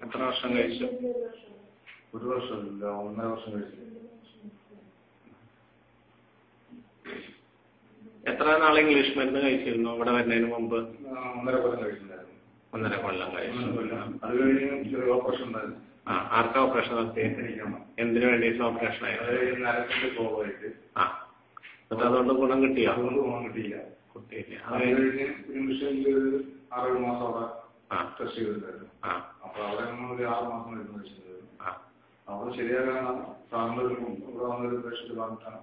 എത്ര വർഷം കഴിച്ചു? 1 വർഷമില്ല, 1.5 വർഷം കഴിച്ചു. എത്ര നാൾ ഇംഗ്ലീഷ് മരുന്ന് കഴിച്ചിരുന്നു ഇവിടെ വരുന്നതിന് മുമ്പ്? 1.5 കൊല്ലം കഴിച്ചിട്ടുണ്ടായിരുന്നു. 1.5 കൊല്ലം കഴിച്ചു. അത് കഴിഞ്ഞ് ചെറിയ ഓപ്പറേഷൻ ഉണ്ടായിരുന്നു. ആർക്കാ ഓപ്പറേഷൻ നടത്തി? എന്തിനു വേണ്ടിയിട്ടുള്ള ഓപ്പറേഷൻ ആയിരുന്നു? നരത്തിന്റെ പ്രോബ്ലമായിട്ട്. എന്നിട്ട് അതുകൊണ്ട് ഗുണം കിട്ടിയോ? അതുകൊണ്ട് ഗുണം കിട്ടിയില്ല. അത് കഴിഞ്ഞ് ഇംഗ്ലീഷിൽ 6-7 മാസം അവിടെ ടെസ്റ്റ് ചെയ്തിട്ടുണ്ടായിരുന്നു. അപ്പൊ അവിടെ ഒരു 6 മാസം മരുന്ന് കഴിച്ചിട്ടുണ്ടായിരുന്നു. അവിടെ ശരിയാകാനാണ് സാറിന്റെ ഇവിടെ വന്നൊരു പേഷ്യന്റ് പറഞ്ഞിട്ടാണ്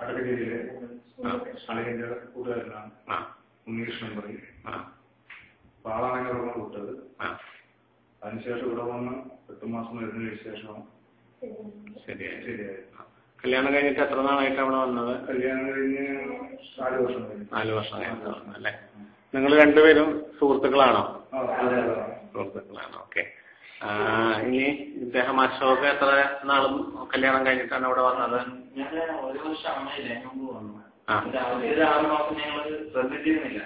അടക്കടിയിലെ അളിയന്റെ കൂട്ടുകാരനാണ് ഉണ്ണീകൃഷ്ണൻ പറയും. അപ്പൊ ആളാണ് എന്നെ ഇവിടെ വിട്ടത്. അതിനുശേഷം ഇവിടെ വന്ന് 8 മാസം മരുന്ന് കഴിച്ച ശേഷമാണ് ശരിയായത്. കല്യാണം കഴിഞ്ഞിട്ട് എത്ര നാളായിട്ട് അവിടെ വന്നത്? കല്യാണം കഴിഞ്ഞ് 4 വർഷം കഴിഞ്ഞു. 4 വർഷം കഴിഞ്ഞിട്ട് വന്നല്ലേ? നിങ്ങൾ രണ്ടുപേരും സുഹൃത്തുക്കളാണോ? സുഹൃത്തുക്കളാണ്. ഓക്കെ. ഇനി ഇദ്ദേഹം അശോക് എത്ര നാളും കല്യാണം കഴിഞ്ഞിട്ടാണ് അവിടെ വന്നത്? ഞാൻ 1 വർഷം ആയില്ലേ മുമ്പ് വന്നു. 6 മാസം ഞങ്ങൾ ശ്രദ്ധിച്ചിരുന്നില്ല.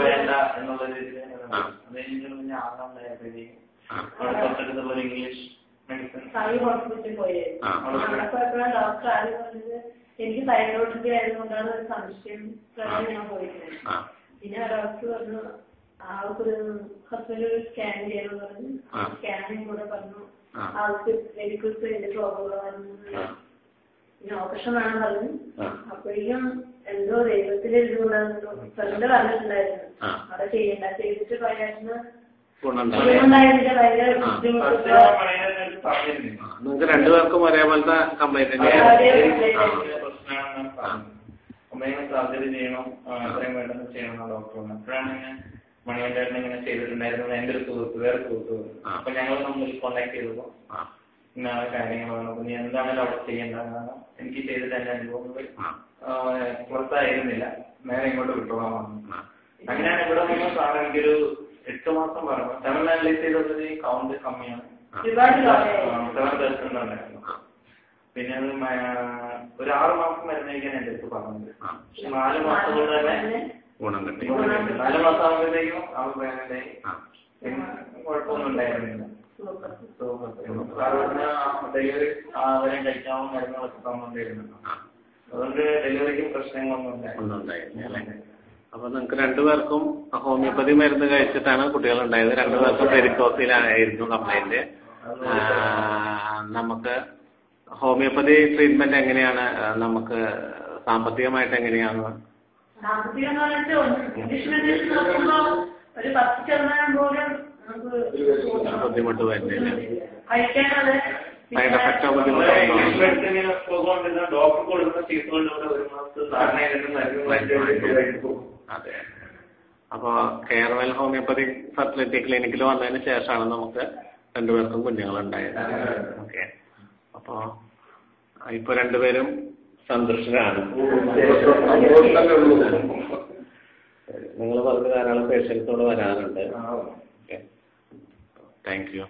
വേണ്ട എന്നുള്ള രീതിയിൽ അത് കഴിഞ്ഞിട്ട് പിന്നെ 6-ാം അവിടെ തൊട്ടടുത്തുള്ള ഇംഗ്ലീഷ് മെഡിസിൻ ഹോസ്പിറ്റലിൽ പോയായിരുന്നു. അവിടെ പോയപ്പോഴാണ് ഡോക്ടർ ആദ്യം പറഞ്ഞത് എനിക്ക് തൈറോയിഡ് ആയതുകൊണ്ടാണ് ഒരു സംശയം ഞാൻ പോയിരുന്നത്. പിന്നെ ഡോക്ടർ പറഞ്ഞു ആൾക്കൊരു ഹസ്ബൻഡ് സ്കാൻ ചെയ്യണമെന്ന് പറഞ്ഞു. സ്കാനിങ് കൂടെ പറഞ്ഞു ആൾക്ക് വെരിക്കോസ് വെയിന്റെ പ്രോബ്ലം പിന്നെ ഓപ്പറേഷൻ വേണം പറഞ്ഞു. അപ്പോഴേക്കും എന്തോ ദൈവത്തിന്റെ ഇതുകൊണ്ടായിരുന്നു ഫ്രണ്ട് പറഞ്ഞിട്ടുണ്ടായിരുന്നു അവിടെ ചെയ്തിട്ട് പയ്യാറ്റിന് നിങ്ങൾക്ക് രണ്ടുപേർക്കും ഒരേപോലത്തെ കംപ്ലൈന്റ് സർജറി ചെയ്യണം, എത്രയും പെട്ടെന്ന് ചെയ്യണം ഡോക്ടർ പറഞ്ഞു. അപ്പോഴാണ് ഞാൻ മണികണ്ഠേട്ടൻ ഇങ്ങനെ ചെയ്തിട്ടുണ്ടായിരുന്നത്. എന്റെ ഒരു സുഹൃത്ത്, വേറെ സുഹൃത്ത്. അപ്പൊ ഞങ്ങൾ തമ്മിൽ കോണ്ടാക്ട് ചെയ്തപ്പോ ഇന്ന കാര്യങ്ങളാണ്. അപ്പൊ നീ എന്താണെങ്കിലും അവിടെ ചെയ്യേണ്ടതാണ്. എനിക്ക് ചെയ്തിട്ട് എന്റെ അനുഭവങ്ങൾ പുറത്തായിരുന്നില്ല, നേരെ ഇങ്ങോട്ട് വിട്ടോളാൻ പറഞ്ഞു. അങ്ങനെയാണ് ഇവിടെ വന്ന സാറ് എനിക്കൊരു 8 മാസം പറഞ്ഞു. 7 അനലൈസ് ചെയ്തത് കൗണ്ട് കമ്മിയാണ്, 7% ഉണ്ടായിരുന്നു. പിന്നെ അത് ഒരു 6 മാസം മരുന്ന് കഴിക്കാൻ എന്റെ അടുത്ത് പറഞ്ഞത്. പക്ഷെ 4 മാസം കൊണ്ട് തന്നെ ഗുണം കിട്ടി. 4 മാസം ആകുമ്പോഴത്തേക്കും ആൾ വേനലായി. കുഴപ്പമൊന്നും ഉണ്ടായിരുന്നില്ല. ഡെലിവറി അവരെ കഴിക്കാവുന്ന മരുന്നുകളൊക്കെ തന്നുകൊണ്ടിരുന്നു. അതുകൊണ്ട് ഡെലിവറിക്കും പ്രശ്നങ്ങളൊന്നും ഉണ്ടായിരുന്നില്ല. അപ്പൊ നിങ്ങൾക്ക് രണ്ടുപേർക്കും ഹോമിയോപ്പതി മരുന്ന് കഴിച്ചിട്ടാണ് കുട്ടികൾ ഉണ്ടായത്. രണ്ടുപേർക്കും വെരിക്കോസിലായിരുന്നു കംപ്ലൈന്റ്. നമുക്ക് ഹോമിയോപ്പതി ട്രീറ്റ്മെന്റ് എങ്ങനെയാണ്? നമുക്ക് സാമ്പത്തികമായിട്ട് എങ്ങനെയാണ്? ബുദ്ധിമുട്ട് വരുന്നില്ല. ഡോക്ടർ കൊടുക്കുന്ന ചീസുകളിലൂടെ 1 മാസത്തെ അതെ. അപ്പൊ കെയർവെൽ ഹോമിയോപ്പതി ഫെർട്ടിലിറ്റി ക്ലിനിക്കിൽ വന്നതിന് ശേഷമാണ് നമുക്ക് രണ്ടുപേർക്കും കുഞ്ഞുങ്ങളുണ്ടായത്. ഓക്കെ. അപ്പൊ ഇപ്പൊ രണ്ടുപേരും സന്തുഷ്ടരാണ്. നിങ്ങൾ പറഞ്ഞ ധാരാളം പേഷ്യൻസോട് വരാറുണ്ട്. Okay, thank you.